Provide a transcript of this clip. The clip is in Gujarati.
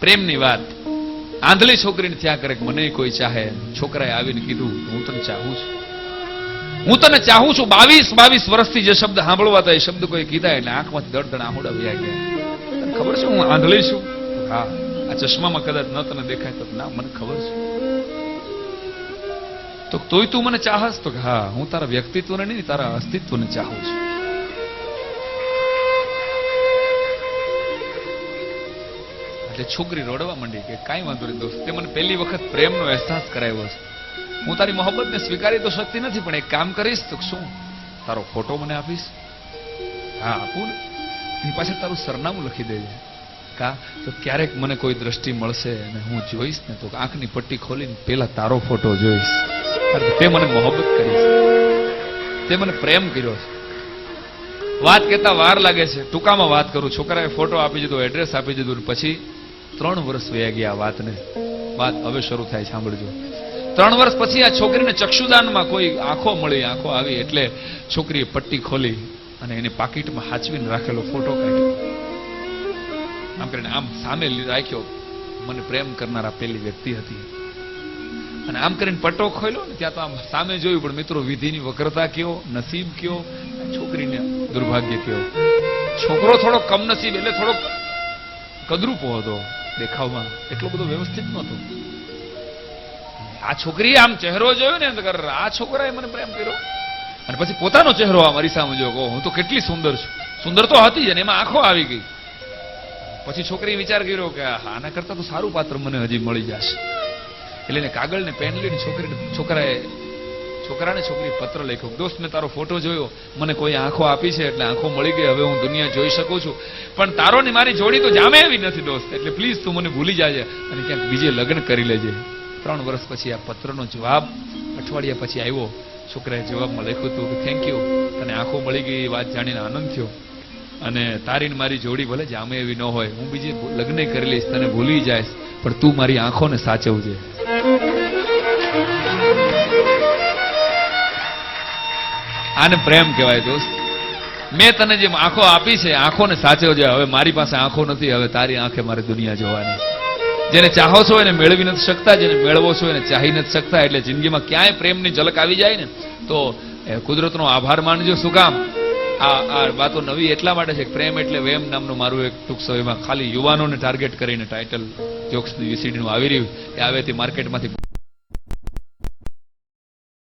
પ્રેમની વાત. આંધળી છોકરીને થયા કરે મને કોઈ ચાહે. છોકરાએ આવીને કીધું હું તને ચાહું છું, હું તને ચાહું છું. 22 વર્ષથી જે શબ્દ સાંભળવા હતા એ શબ્દ કોઈ કીધા એટલે આંખમાંથી દળદળ આંહોડા વહ્યા ગયા. તને ખબર છે હું આંધળી છું? હા, આ ચશ્મામાં કદાચ ન તને દેખાય તો ના, મને ખબર છે. તો તોય તું મને ચાહસ? તો હા, હું તારા વ્યક્તિત્વને નહીં તારા અસ્તિત્વને ચાહું છું. એટલે છોકરી રડવા માંડી કે કાંઈ વાંધો નહીં દોસ્ત, તે મને પહેલી વખત પ્રેમનો અહેસાસ કરાવ્યો છે. હું તારી મોહબ્બતને સ્વીકારી તો શકતી નથી, પણ એક કામ કરીશ તો શું, તારો ફોટો મને આપીશ? હા આપું ને. એની પાછળ તારું સરનામું લખી દેજે. કા તો ક્યારેક મને કોઈ દ્રષ્ટિ મળશે અને હું જોઈશ ને તો આંખની પટ્ટી ખોલીને પેલા તારો ફોટો જોઈશ. તે મને મોહબ્બત કરી છે, તે મને પ્રેમ કર્યો છે. વાત કહેતા વાર લાગે છે, ટૂંકામાં વાત કરું. છોકરાએ ફોટો આપી દીધો, એડ્રેસ આપી દીધું, પછી 3 વર્ષ વયા ગયા. વાત હવે શરૂ થાય, સાંભળજો. 3 વર્ષ પછી આ છોકરીને ચક્ષુદાનમાં કોઈ આંખો મળી, આંખો આવી એટલે છોકરીએ પટ્ટી ખોલી અને એની પાકીટમાં હાચવીને રાખેલો ફોટો કાઢ્યો. આમ કરીને આમ સામે રાખ્યો. મને પ્રેમ કરનારા પેલી વ્યક્તિ હતી. અને આમ કરીને પટ્ટો ખોલ્યો ને ત્યાં તો આમ સામે જોયું, પણ મિત્રો વિધિની વક્રતા કયો, નસીબ કયો, છોકરીને દુર્ભાગ્ય કયો. છોકરો થોડો કમનસીબ એટલે થોડો કદરૂપો હતો દેખાવમાં, એટલો બધો વ્યવસ્થિત નહોતો. આ છોકરીએ આમ ચહેરો જોયો ને, આ છોકરાએ મને પ્રેમ કર્યો. અને પછી પોતાનો ચહેરો આ મારી સામે જોયો, હું તો કેટલી સુંદર છું. સુંદર તો હતી જ, અને એમાં આંખો આવી ગઈ. પછી છોકરીએ વિચાર કર્યો કે આના કરતા તો સારું પાત્ર મને હજી મળી જશે. એટલે એને કાગળ ને પેન લઈને છોકરાને છોકરી પત્ર લખ્યો, દોસ્ત મેં તારો ફોટો જોયો, મને કોઈ આંખો આપી છે એટલે આંખો મળી ગઈ, હવે હું દુનિયા જોઈ શકું છું, પણ તારો ને મારી જોડી તો જામે એવી નથી દોસ્ત, એટલે પ્લીઝ તું મને ભૂલી જાજે અને ક્યાંક બીજે લગ્ન કરી લેજે. 3 વર્ષ પછી આ પત્રનો જવાબ અઠવાડિયા પછી આવ્યો. છોકરાએ જવાબમાં લખ્યું હતું કે થેન્ક યુ, તને આંખો મળી ગઈ એ વાત જાણીને આનંદ થયો, અને તારી ને મારી જોડી ભલે જામે એવી ન હોય, હું બીજે લગ્ન કરી લઈશ, તને ભૂલી જાય, પણ તું મારી આંખોને સાચવજે. આને પ્રેમ કહેવાય દોસ્ત. મેં તને જે આંખો આપી છે, આંખોને સાચવજે. હવે મારી પાસે આંખો નથી, હવે તારી આંખે મારે દુનિયા જોવાની. જેને ચાહો છો એને મેળવી નથી શકતા, જેને મેળવો છો એને ચાહી નથી શકતા. એટલે જિંદગીમાં ક્યાંય પ્રેમની ઝલક આવી જાય ને તો કુદરતનો આભાર માનજો. શું કામ? આ વાતો નવી એટલા માટે છે. પ્રેમ એટલે વેમ નામનું મારું એક ટૂંક સમયમાં ખાલી યુવાનોને ટાર્ગેટ કરીને ટાઇટલ જોક્સની વીસીડીનું આવી રહ્યું, એ હવેથી માર્કેટમાંથી